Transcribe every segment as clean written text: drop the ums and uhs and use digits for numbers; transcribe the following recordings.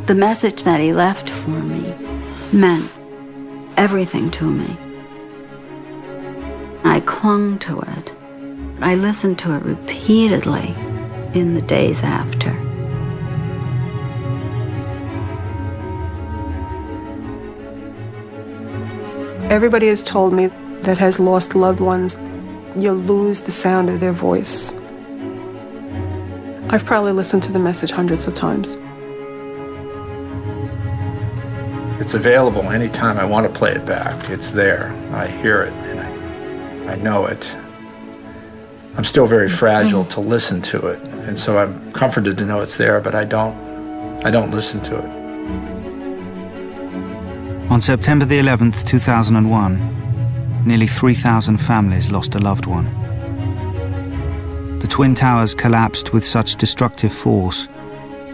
The message that he left for me meant everything to me. I clung to it. I listened to it repeatedly in the days after. Everybody has told me that has lost loved ones, you'll lose the sound of their voice. I've probably listened to the message hundreds of times. It's available anytime I want to play it back. It's there. I hear it and I know it. I'm still very fragile to listen to it, and so I'm comforted to know it's there, but I don't listen to it. On September the 11th, 2001, nearly 3,000 families lost a loved one. The Twin Towers collapsed with such destructive force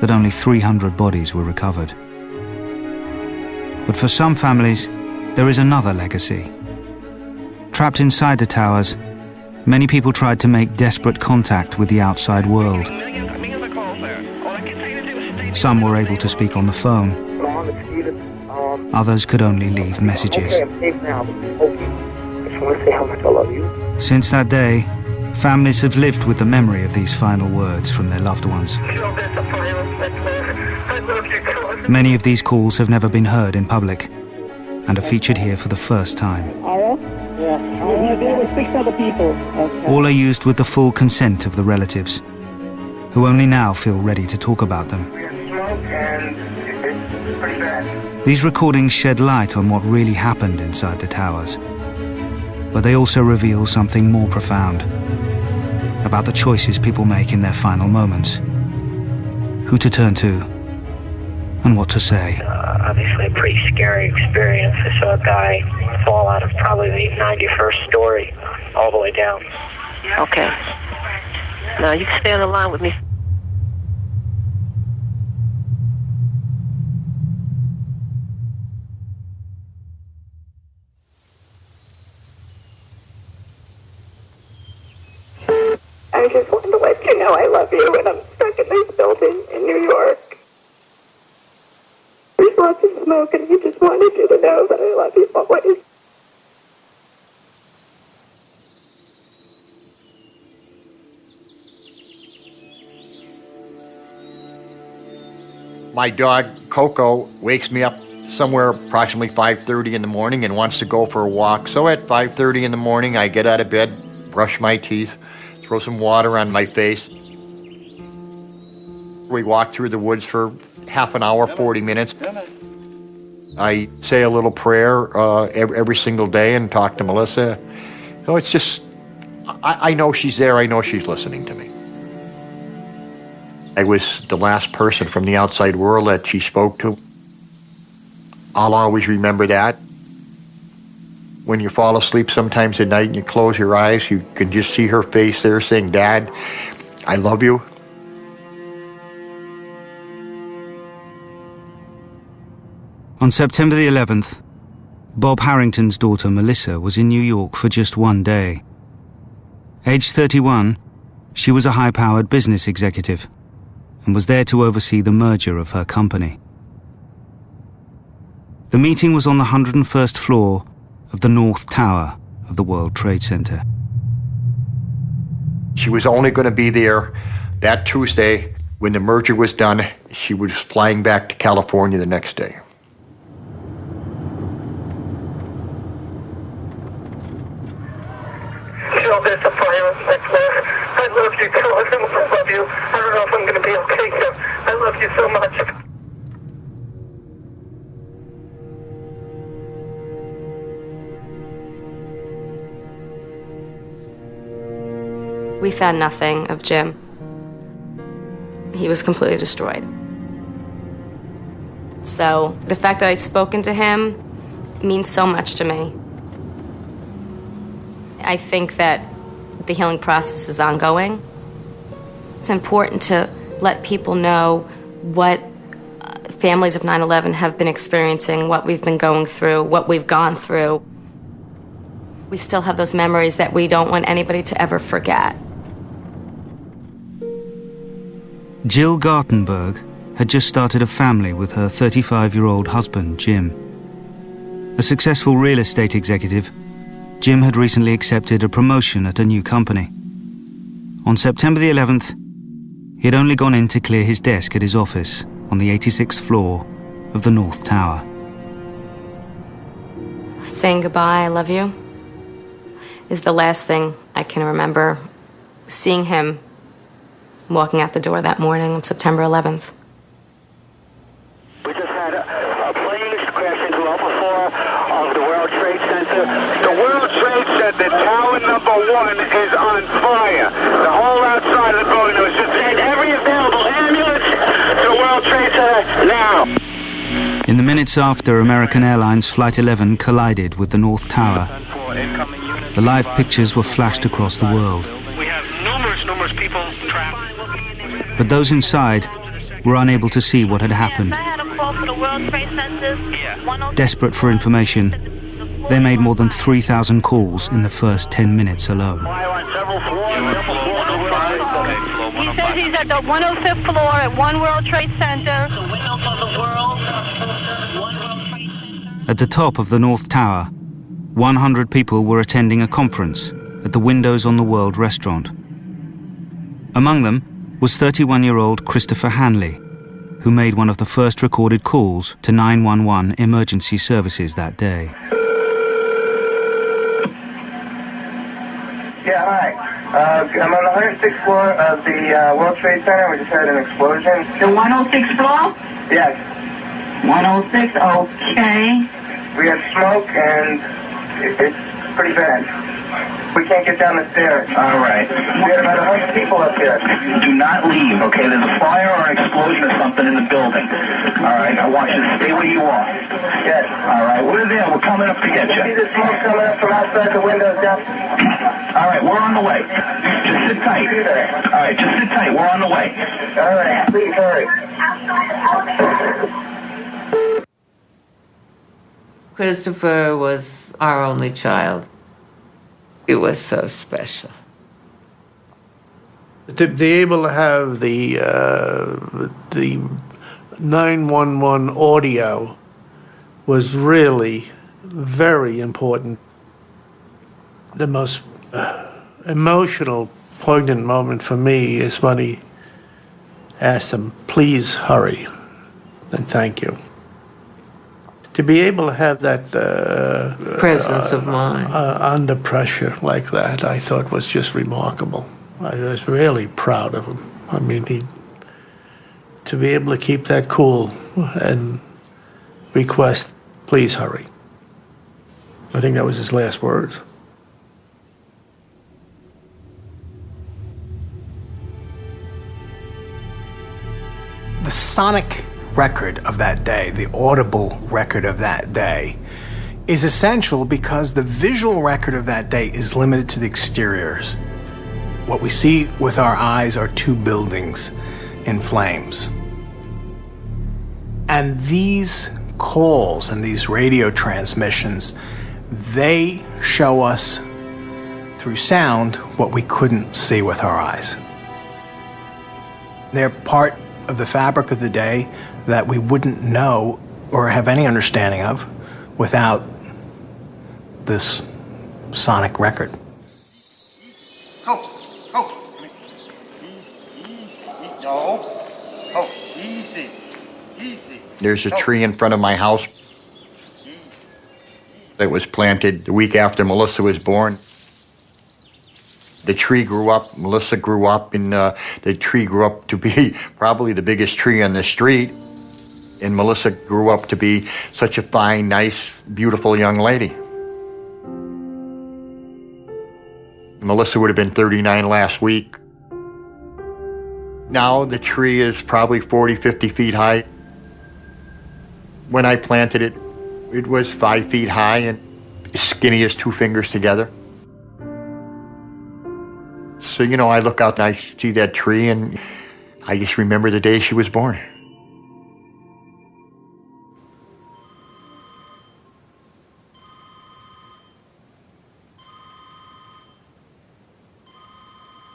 that only 300 bodies were recovered. But for some families, there is another legacy. Trapped inside the towers, many people tried to make desperate contact with the outside world. Some were able to speak on the phone. Others could only leave messages. Since that day, families have lived with the memory of these final words from their loved ones. Many of these calls have never been heard in public and are featured here for the first time. All are used with the full consent of the relatives, who only now feel ready to talk about them. These recordings shed light on what really happened inside the towers, but they also reveal something more profound about the choices people make in their final moments, who to turn to, and what to say. Obviously a pretty scary experience. I saw a guy fall out of probably the 91st story all the way down. Okay. Now you can stay on the line with me. I just wanted to let you know I love you, and I'm stuck in this building in New York. There's lots of smoke, and I just wanted you to know that I love you always. My dog, Coco, wakes me up somewhere approximately 5:30 in the morning and wants to go for a walk. So at 5:30 in the morning, I get out of bed, brush my teeth, throw some water on my face. We walk through the woods for half an hour, 40 minutes. I say a little prayer every single day and talk to Melissa. So it's just, I know she's there, I know she's listening to me. I was the last person from the outside world that she spoke to. I'll always remember that. When you fall asleep sometimes at night and you close your eyes, you can just see her face there saying, "Dad, I love you." On September the 11th, Bob Harrington's daughter Melissa was in New York for just one day. Aged 31, she was a high-powered business executive and was there to oversee the merger of her company. The meeting was on the 101st floor of the North Tower of the World Trade Center. She was only going to be there that Tuesday. When the merger was done, she was flying back to California the next day. I love you too. I love you. I don't know if I'm going to be okay here. I love you so much. We found nothing of Jim. He was completely destroyed. So the fact that I'd spoken to him means so much to me. I think that the healing process is ongoing. It's important to let people know what families of 9/11 have been experiencing, what we've been going through, what we've gone through. We still have those memories that we don't want anybody to ever forget. Jill Gartenberg had just started a family with her 35-year-old husband, Jim. A successful real estate executive, Jim had recently accepted a promotion at a new company. On September the 11th, he had only gone in to clear his desk at his office on the 86th floor of the North Tower. Saying goodbye, I love you, is the last thing I can remember seeing him walking out the door that morning of September 11th. We just had a plane crash into Level 4 of the World Trade Center. The World Trade Center, Tower number 1, is on fire. The whole outside of the building was just send every available ambulance to World Trade Center now. In the minutes after American Airlines Flight 11 collided with the North Tower, the live pictures were flashed across the world. We have numerous people trapped. But those inside were unable to see what had happened. Desperate for information, they made more than 3,000 calls in the first 10 minutes alone. He says he's at the 105th floor at One World Trade Center. At the top of the North Tower, 100 people were attending a conference at the Windows on the World restaurant. Among them was 31-year-old Christopher Hanley, who made one of the first recorded calls to 911 emergency services that day. Yeah, hi. I'm on the 106th floor of the World Trade Center. We just had an explosion. The 106th floor? Yes. 106, okay. We have smoke and it's pretty bad. We can't get down the stairs. All right. We had about 100 people up there. Do not leave, okay? There's a fire or an explosion or something in the building. All right, I want you to stay where you are. Yes. All right, we're there. We're coming up to get you. See the smoke coming up from outside the windows down? All right, we're on the way. Just sit tight. All right, just sit tight. We're on the way. All right, please hurry. Christopher was our only child. It was so special. To be able to have the 911 audio was really very important. The most emotional, poignant moment for me is when he asked him, "Please hurry," and "Thank you." To be able to have that presence of mind under pressure like that, I thought was just remarkable. I was really proud of him. I mean, to be able to keep that cool and request, "Please hurry." I think that was his last words. The sonic record of that day, the audible record of that day, is essential because the visual record of that day is limited to the exteriors. What we see with our eyes are two buildings in flames. And these calls and these radio transmissions, they show us through sound what we couldn't see with our eyes. They're part of the fabric of the day that we wouldn't know or have any understanding of without this sonic record. There's a tree in front of my house that was planted the week after Melissa was born. The tree grew up, Melissa grew up, and the tree grew up to be probably the biggest tree on the street. And Melissa grew up to be such a fine, nice, beautiful young lady. Melissa would have been 39 last week. Now the tree is probably 40, 50 feet high. When I planted it, it was 5 feet high and as skinny as 2 fingers together. So, you know, I look out and I see that tree and I just remember the day she was born.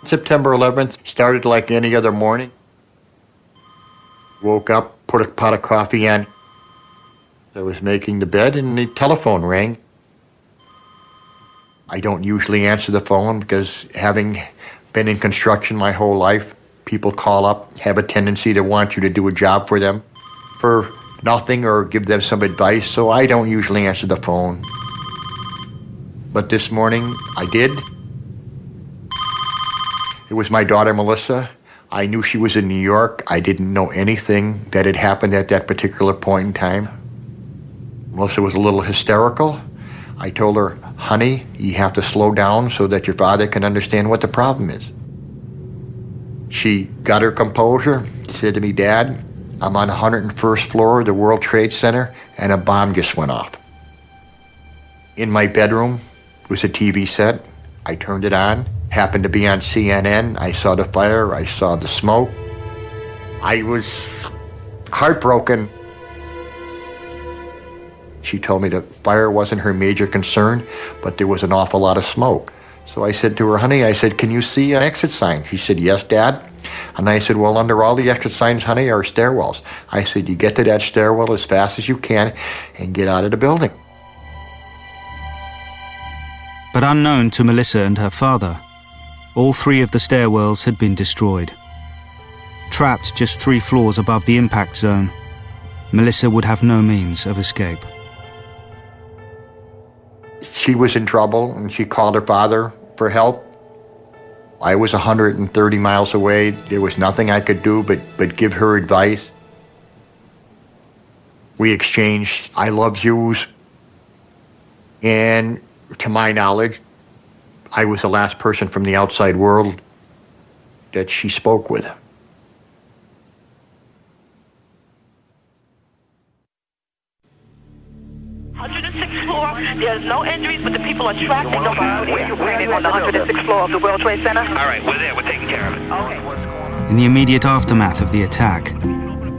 September 11th started like any other morning. Woke up, put a pot of coffee on. I was making the bed and the telephone rang. I don't usually answer the phone because having been in construction my whole life, people call up, have a tendency to want you to do a job for them for nothing or give them some advice, so I don't usually answer the phone. But this morning, I did. It was my daughter, Melissa. I knew she was in New York. I didn't know anything that had happened at that particular point in time. Melissa was a little hysterical. I told her, honey, you have to slow down so that your father can understand what the problem is. She got her composure, said to me, Dad, I'm on the 101st floor of the World Trade Center and a bomb just went off. In my bedroom was a TV set. I turned it on, happened to be on CNN. I saw the fire, I saw the smoke. I was heartbroken. She told me the fire wasn't her major concern, but there was an awful lot of smoke. So I said to her, honey, I said, can you see an exit sign? She said, yes, Dad. And I said, well, under all the exit signs, honey, are stairwells. I said, you get to that stairwell as fast as you can and get out of the building. But unknown to Melissa and her father, all 3 of the stairwells had been destroyed. Trapped just 3 floors above the impact zone, Melissa would have no means of escape. She was in trouble and she called her father for help. I was 130 miles away. There was nothing I could do but give her advice. We exchanged I love yous. And to my knowledge, I was the last person from the outside world that she spoke with. There's no injuries, but the people are trapped. They don't know where on the 106th floor of the World Trade Center. All right, we're there. We're taking care of it. Okay. In the immediate aftermath of the attack,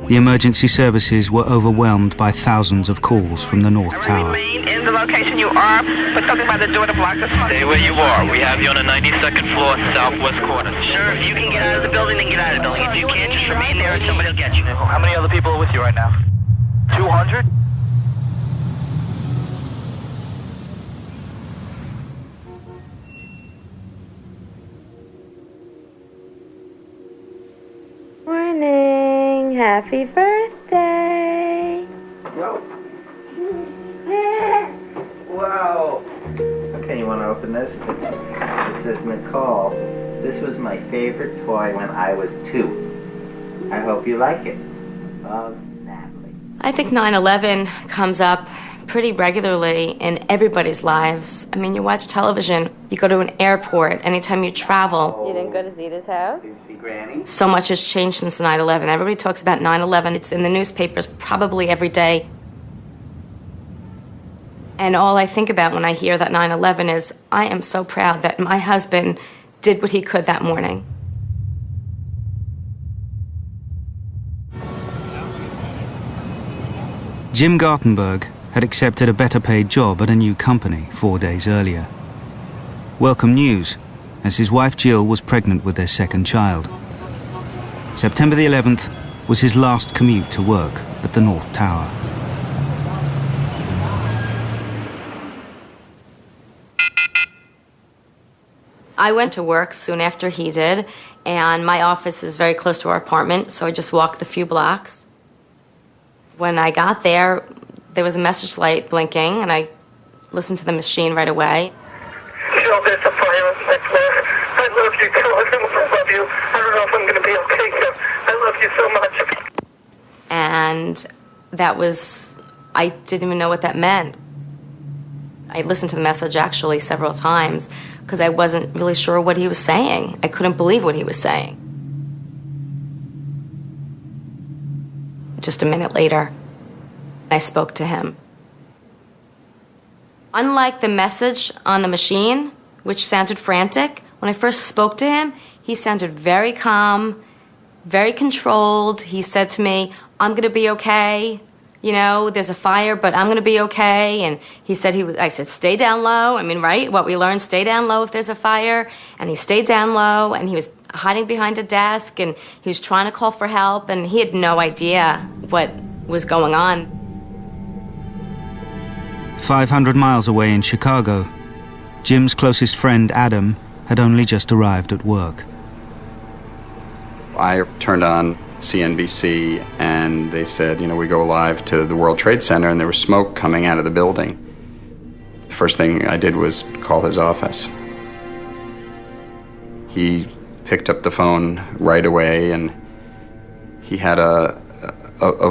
the emergency services were overwhelmed by thousands of calls from the North Tower. Remain in the location you are, but something by the door to block us. Stay where you are. We have you on the 92nd floor, southwest corner. Sure, if you can get out of the building, then get out of the building. If you can't, just remain there and somebody will get you. How many other people are with you right now? 200? Morning. Happy birthday. Wow. Okay, you want to open this? It says, Nicole, this was my favorite toy when I was 2. I hope you like it. Love, Natalie. I think 9/11 comes up pretty regularly in everybody's lives. I mean, you watch television, you go to an airport, anytime you travel. You didn't go to Zita's house? Did you see Granny? So much has changed since 9/11. Everybody talks about 9/11. It's in the newspapers probably every day. And all I think about when I hear that 9/11 is, I am so proud that my husband did what he could that morning. Jim Gartenberg had accepted a better paid job at a new company 4 days earlier. Welcome news, as his wife Jill was pregnant with their second child. September the 11th was his last commute to work at the North Tower. I went to work soon after he did, and my office is very close to our apartment, so I just walked the few blocks. When I got there was a message light blinking, and I listened to the machine right away. Jill, there's a fire on my floor. I love you, Jill. I love you. I don't know if I'm going to be okay, Jill. I love you so much. And that was, I didn't even know what that meant. I listened to the message actually several times because I wasn't really sure what he was saying. I couldn't believe what he was saying. Just a minute later, I spoke to him. Unlike the message on the machine, which sounded frantic, when I first spoke to him, he sounded very calm, very controlled. He said to me, I'm going to be okay. you know, there's a fire, but I'm going to be okay. And he said I said, stay down low. I mean, right? What we learned, stay down low if there's a fire. And he stayed down low, and he was hiding behind a desk, and he was trying to call for help, and he had no idea what was going on. 500 miles away in Chicago, Jim's closest friend, Adam, had only just arrived at work. I turned on CNBC, and they said, you know, we go live to the World Trade Center, and there was smoke coming out of the building. The first thing I did was call his office. He picked up the phone right away, and he had a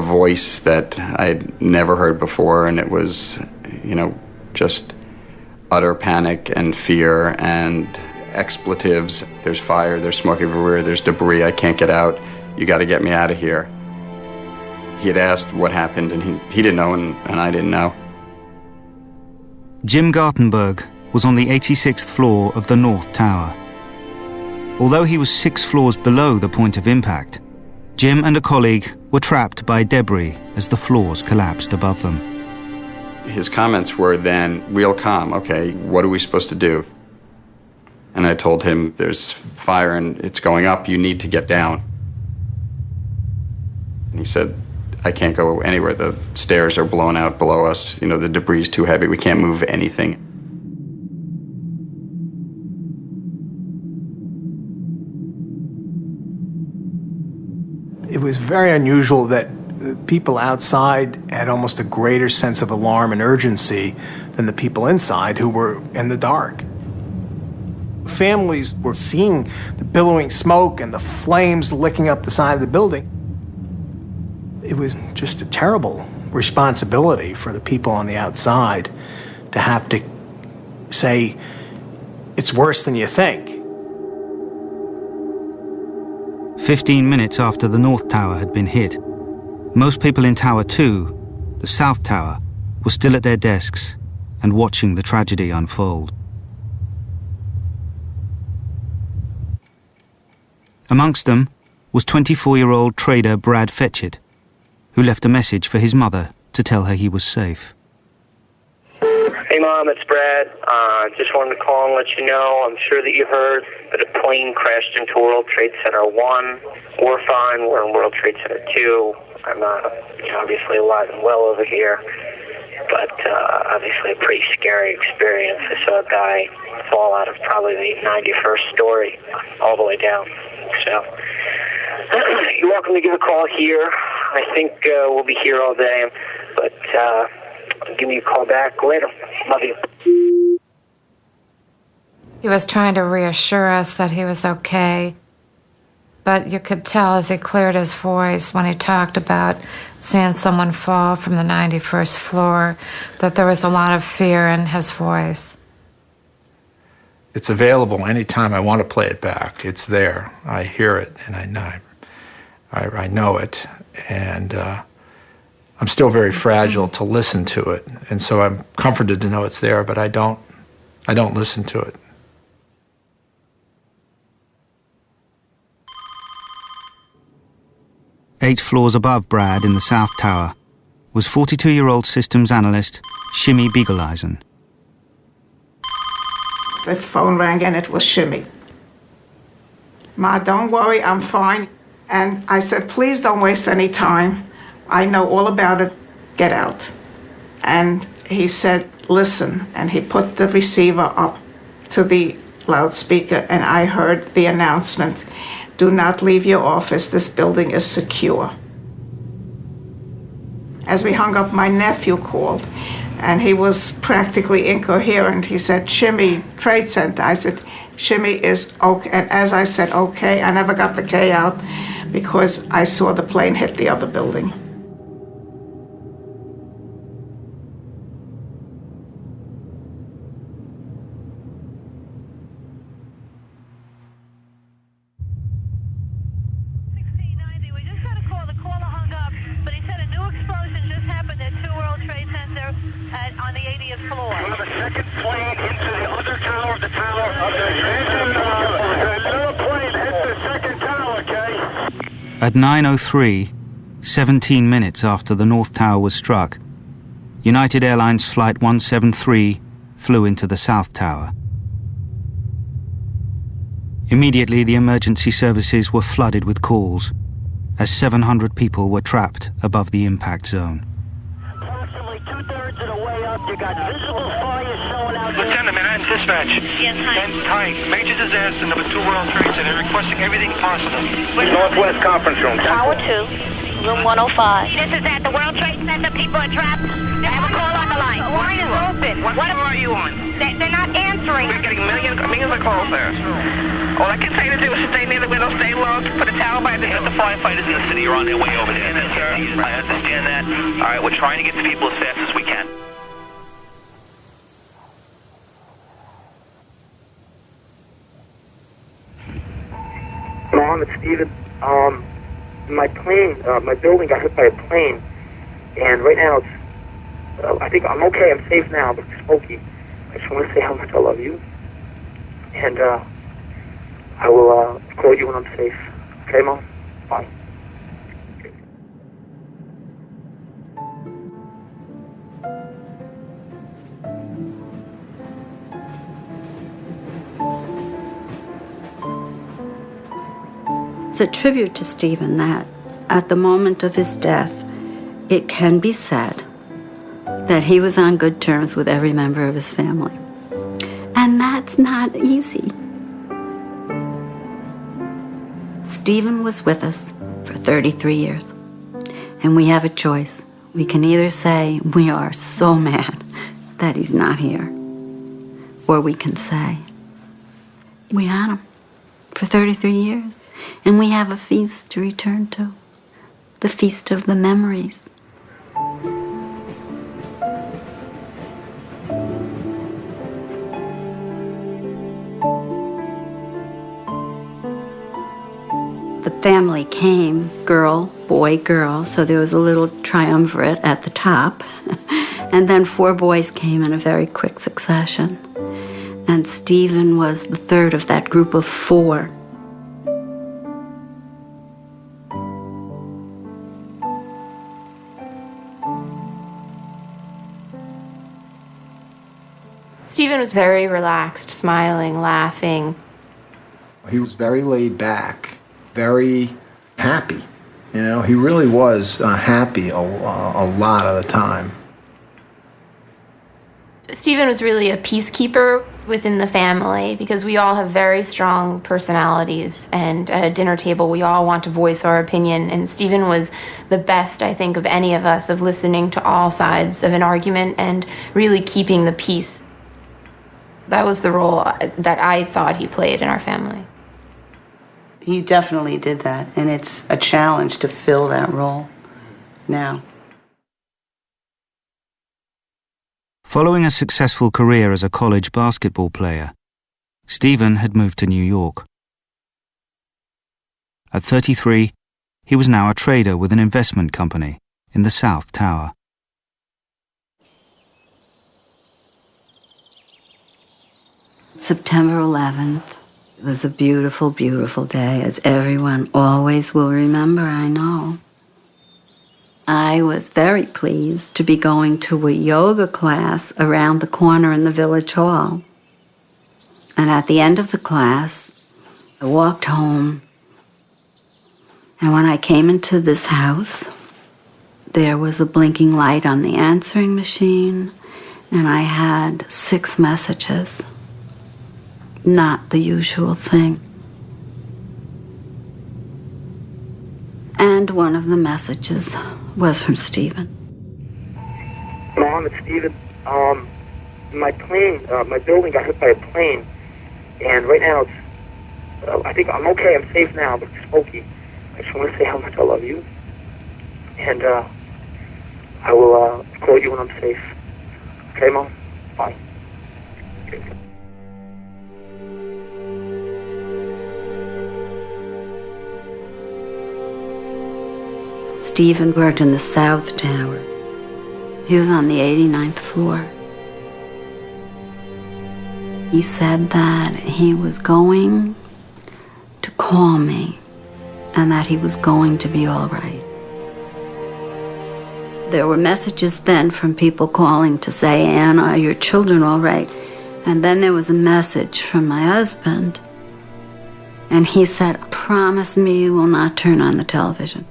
voice that I had never heard before, and it was, you know, just utter panic and fear and expletives. There's fire, there's smoke everywhere, there's debris, I can't get out. You got to get me out of here. He had asked what happened, and he didn't know, and I didn't know. Jim Gartenberg was on the 86th floor of the North Tower. Although he was 6 floors below the point of impact, Jim and a colleague were trapped by debris as the floors collapsed above them. His comments were then real calm. Okay, what are we supposed to do? And I told him, there's fire and it's going up, you need to get down. And he said, I can't go anywhere. The stairs are blown out below us. You know, the debris is too heavy. We can't move anything. It was very unusual that people outside had almost a greater sense of alarm and urgency than the people inside who were in the dark. Families were seeing the billowing smoke and the flames licking up the side of the building. It was just a terrible responsibility for the people on the outside to have to say, it's worse than you think. 15 minutes after the North Tower had been hit, most people in Tower 2, the South Tower, were still at their desks and watching the tragedy unfold. Amongst them was 24-year-old trader Brad Fetchett, who left a message for his mother to tell her he was safe. Hey, Mom, it's Brad. Just wanted to call and let you know, I'm sure that you heard that a plane crashed into World Trade Center 1. We're fine. We're in World Trade Center 2. I'm obviously alive and well over here, but obviously a pretty scary experience. I saw a guy fall out of probably the 91st story all the way down. So you're welcome to give a call here. I think we'll be here all day, but give me a call back later. Love you. He was trying to reassure us that he was okay, but you could tell as he cleared his voice when he talked about seeing someone fall from the 91st floor that there was a lot of fear in his voice. It's available anytime I want to play it back. It's there. I hear it, and I know it, and I'm still very fragile to listen to it, and so I'm comforted to know it's there, but I don't listen to it. Eight floors above Brad in the South Tower was 42-year-old systems analyst Miriam Biegeleisen. The phone rang and it was Shimmy. Ma, don't worry, I'm fine. And I said, please don't waste any time. I know all about it. Get out. And he said, listen. And he put the receiver up to the loudspeaker, and I heard the announcement, do not leave your office. This building is secure. As we hung up, my nephew called, and he was practically incoherent. He said, Shimmy, Trade Center. I said, Shimmy is okay. And as I said, okay, I never got the K out because I saw the plane hit the other building. On the 80th floor. You have a second plane into the other tower of the tower. The little plane hit the second tower, okay? At 9:03, 17 minutes after the North Tower was struck, United Airlines Flight 173 flew into the South Tower. Immediately, the emergency services were flooded with calls, as 700 people were trapped above the impact zone. Approximately two-thirds of the way up, you got visible fire showing out. Lieutenant, Manhattan Dispatch. Yes, hi. Hi. Major disaster, number 2 World Trade Center. Requesting everything possible. Northwest conference room. Tower 2, room 105. This is at the World Trade Center. People are trapped. I have a call on the line. The line is open. What floor are you on? They're not answering. We're getting millions of calls there. All I can say to do is stay near the window, stay low, put a towel by the head. The firefighters in the city are on their way over there. I understand that. All right, we're trying to get to people as fast as we can. Mom, it's Steven. My plane, my building got hit by a plane, and right now it's, I think I'm okay, I'm safe now, but it's smoky. I just want to say how much I love you, and I will call you when I'm safe. Okay, Mom? Bye. It's a tribute to Stephen that at the moment of his death, it can be said that he was on good terms with every member of his family. And that's not easy. Stephen was with us for 33 years. And we have a choice. We can either say we are so mad that he's not here, or we can say we had him for 33 years. And we have a feast to return to, the feast of the memories. The family came, girl, boy, girl, so there was a little triumvirate at the top. And then 4 boys came in a very quick succession. And Stephen was the third of that group of 4. Stephen was very relaxed, smiling, laughing. He was very laid back, very happy. You know, he really was happy a lot of the time. Stephen was really a peacekeeper within the family because we all have very strong personalities, and at a dinner table we all want to voice our opinion, and Stephen was the best, I think, of any of us, of listening to all sides of an argument and really keeping the peace. That was the role that I thought he played in our family. He definitely did that, and it's a challenge to fill that role now. Following a successful career as a college basketball player, Stephen had moved to New York. At 33, he was now a trader with an investment company in the South Tower. September 11th. It was a beautiful, beautiful day, as everyone always will remember, I know. I was very pleased to be going to a yoga class around the corner in the village hall. And at the end of the class, I walked home. And when I came into this house, there was a blinking light on the answering machine, and I had 6 messages. Not the usual thing. And one of the messages was from Stephen. Mom, it's Stephen. My plane, my building got hit by a plane, and right now it's, I think I'm okay, I'm safe now, but it's smoky. I just want to say how much I love you, and I will call you when I'm safe. Okay, Mom? Bye. Stephen worked in the South Tower. He was on the 89th floor. He said that he was going to call me and that he was going to be all right. There were messages then from people calling to say, Anna, are your children all right? And then there was a message from my husband. And he said, promise me you will not turn on the television.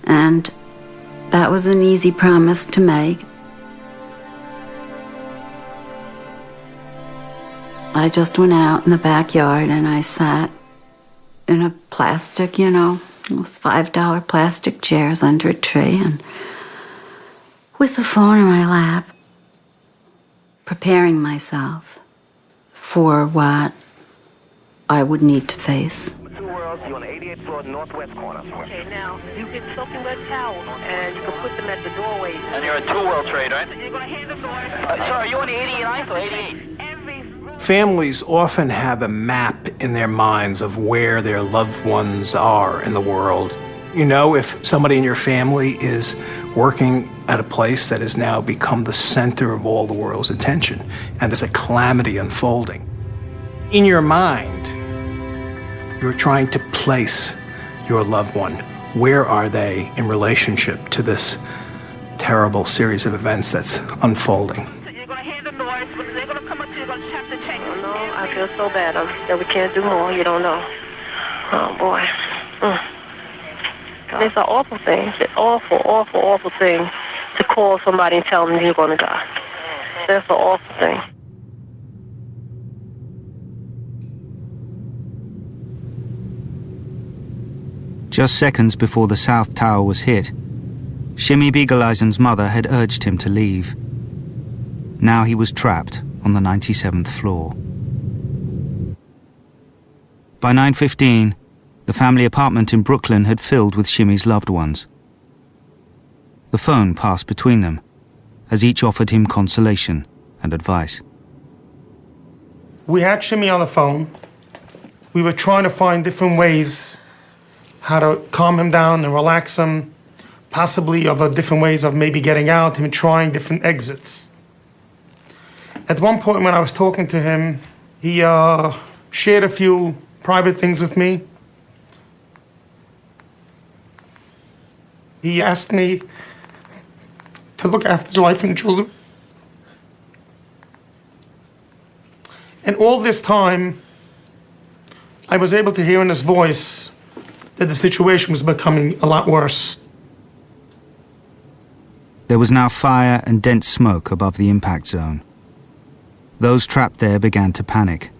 And that was an easy promise to make. I just went out in the backyard and I sat in a plastic, those $5 plastic chairs under a tree, and with the phone in my lap, preparing myself for what I would need to face. Two worlds, you're on the 88th floor, northwest corner. Okay, now, you get soaking wet towels, and you can put them at the doorways. And you're a two-world trade, right? You're going to hand them the Sir, are you on the 89th or 88th? Families often have a map in their minds of where their loved ones are in the world. If somebody in your family is working at a place that has now become the center of all the world's attention, and there's a calamity unfolding, in your mind, you're trying to place your loved one. Where are they in relationship to this terrible series of events that's unfolding? I feel so bad that we can't do more. You don't know. Oh, boy. It's an awful thing. It's an awful, awful, awful thing to call somebody and tell them you're going to die. That's an awful thing. Just seconds before the South Tower was hit, Shimmy Biegeleisen's mother had urged him to leave. Now he was trapped on the 97th floor. By 9:15, the family apartment in Brooklyn had filled with Shimmy's loved ones. The phone passed between them, as each offered him consolation and advice. We had Shimmy on the phone. We were trying to find different ways how to calm him down and relax him, possibly of different ways of maybe getting out, him trying different exits. At one point when I was talking to him, he shared a few private things with me. He asked me to look after his wife and children. And all this time, I was able to hear in his voice that the situation was becoming a lot worse. There was now fire and dense smoke above the impact zone. Those trapped there began to panic.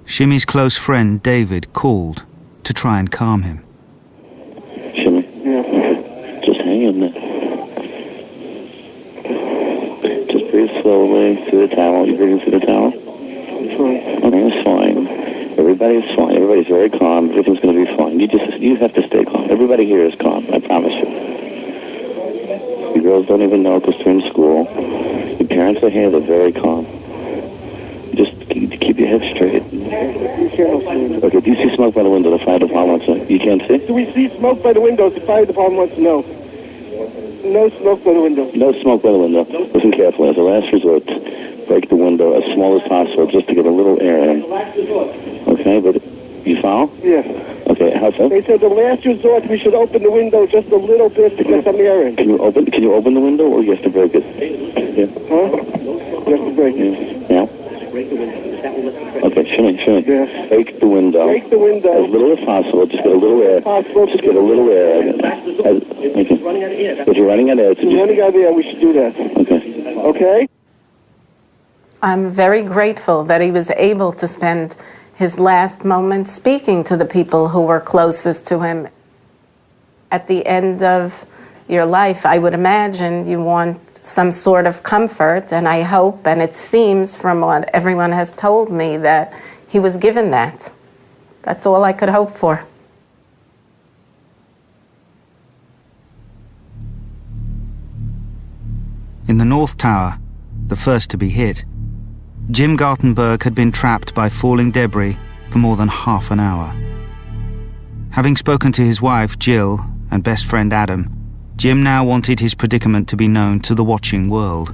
Shimmy's close friend, David, called to try and calm him. Shimmy? Yeah. Just hang in there. Just breathe slowly through the towel. You breathing through the towel? It's fine. Okay, it's fine. Everybody's fine. Everybody's very calm. Everything's going to be fine. You have to stay calm. Everybody here is calm, I promise you. You girls don't even know because they're in school. Your parents are here. They're very calm. Just keep your head straight. Okay, do you see smoke by the window? The fire department wants to... You can't see? Do we see smoke by the windows? The fire department wants to know. No smoke by the window. No smoke by the window. Listen carefully. As a last resort, break the window as small as possible just to get a little air in. Okay, but you follow? Yeah. Okay, how so? They said the last resort we should open the window just a little bit to get some air in. Can you open the window or you have to break it? Yeah. Huh? You have to break it. Yeah. Okay, Shimmy. Yeah. Break the window. Break the window. As little as possible. Just get a little air. Just get a little air. Okay. If you're running out of air, we're running out of air, we should do that. Okay. Okay? I'm very grateful that he was able to spend his last moments speaking to the people who were closest to him. At the end of your life, I would imagine you want some sort of comfort, and I hope, and it seems from what everyone has told me, that he was given that. That's all I could hope for. In the North Tower, the first to be hit, Jim Gartenberg had been trapped by falling debris for more than half an hour. Having spoken to his wife, Jill, and best friend, Adam, Jim now wanted his predicament to be known to the watching world.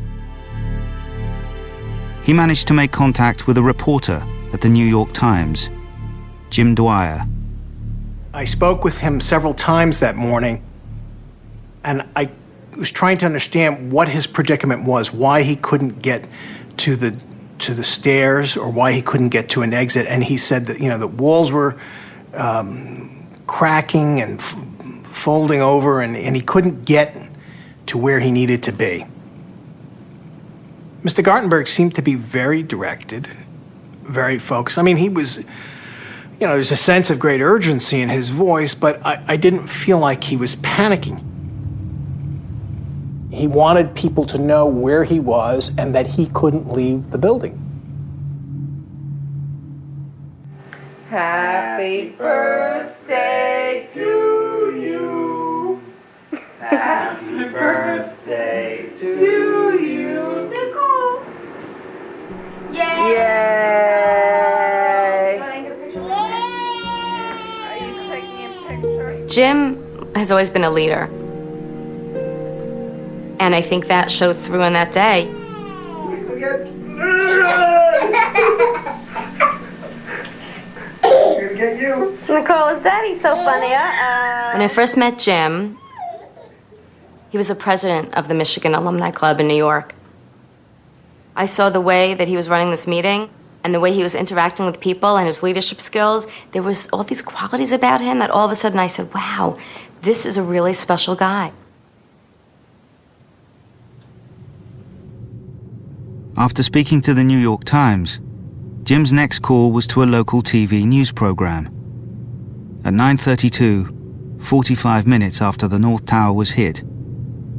He managed to make contact with a reporter at the New York Times, Jim Dwyer. I spoke with him several times that morning. And I was trying to understand what his predicament was, why he couldn't get to the stairs or why he couldn't get to an exit. And he said that, the walls were cracking and folding over, and he couldn't get to where he needed to be. Mr. Gartenberg seemed to be very directed, very focused. I mean, he was, there's a sense of great urgency in his voice, but I didn't feel like he was panicking. He wanted people to know where he was and that he couldn't leave the building. Happy birthday to you. Happy birthday to you, Nicole. Yay! Jim has always been a leader. And I think that showed through on that day. Gonna get you. Nicole, is Daddy so funny? When I first met Jim, he was the president of the Michigan Alumni Club in New York. I saw the way that he was running this meeting and the way he was interacting with people and his leadership skills. There was all these qualities about him that all of a sudden I said, wow, this is a really special guy. After speaking to the New York Times, Jim's next call was to a local TV news program. At 9:32, 45 minutes after the North Tower was hit,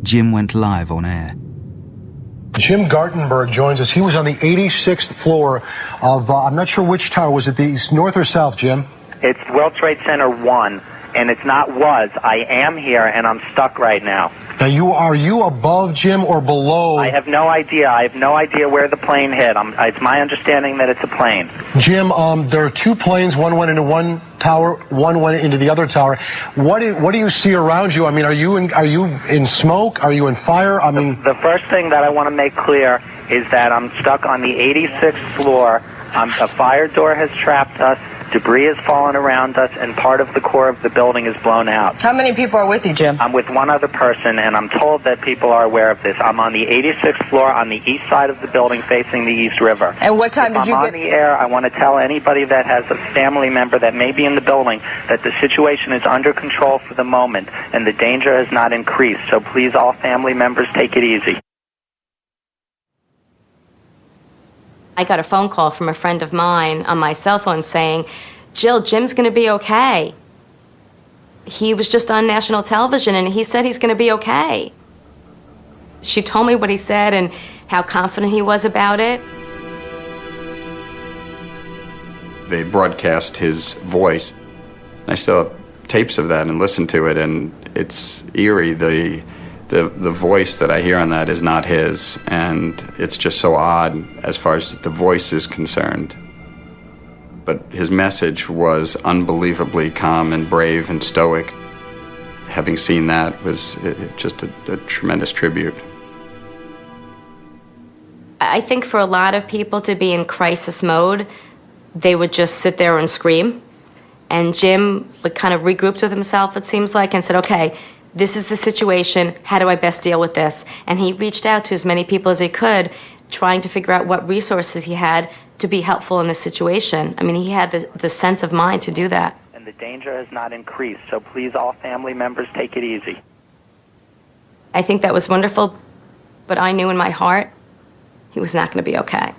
Jim went live on air. Jim Gartenberg joins us. He was on the 86th floor of, I'm not sure which tower. Was it the north or south, Jim? It's World Trade Center 1, and it's not was. I am here, and I'm stuck right now. Now, are you above, Jim, or below? I have no idea. I have no idea where the plane hit. It's my understanding that it's a plane. Jim, there are two planes. One went into one tower, one went into the other tower. What do you see around you? I mean, are you in smoke? Are you in fire? I mean, the first thing that I want to make clear is that I'm stuck on the 86th floor. A fire door has trapped us. Debris has fallen around us, and part of the core of the building is blown out. How many people are with you, Jim? I'm with one other person, and I'm told that people are aware of this. I'm on the 86th floor on the east side of the building facing the East River. And what time did you get... I'm on the air. I want to tell anybody that has a family member that may be in the building that the situation is under control for the moment, and the danger has not increased. So please, all family members, take it easy. I got a phone call from a friend of mine on my cell phone saying, Jill, Jim's going to be okay. He was just on national television and he said he's going to be okay. She told me what he said and how confident he was about it. They broadcast his voice. I still have tapes of that and listen to it, and it's eerie. The voice that I hear on that is not his, and it's just so odd as far as the voice is concerned. But his message was unbelievably calm and brave and stoic. Having seen that was just a tremendous tribute. I think for a lot of people to be in crisis mode, they would just sit there and scream. And Jim would kind of regrouped with himself, it seems like, and said, okay, this is the situation, how do I best deal with this? And he reached out to as many people as he could, trying to figure out what resources he had to be helpful in this situation. I mean, he had the sense of mind to do that. And the danger has not increased, so please, all family members, take it easy. I think that was wonderful, but I knew in my heart he was not going to be okay.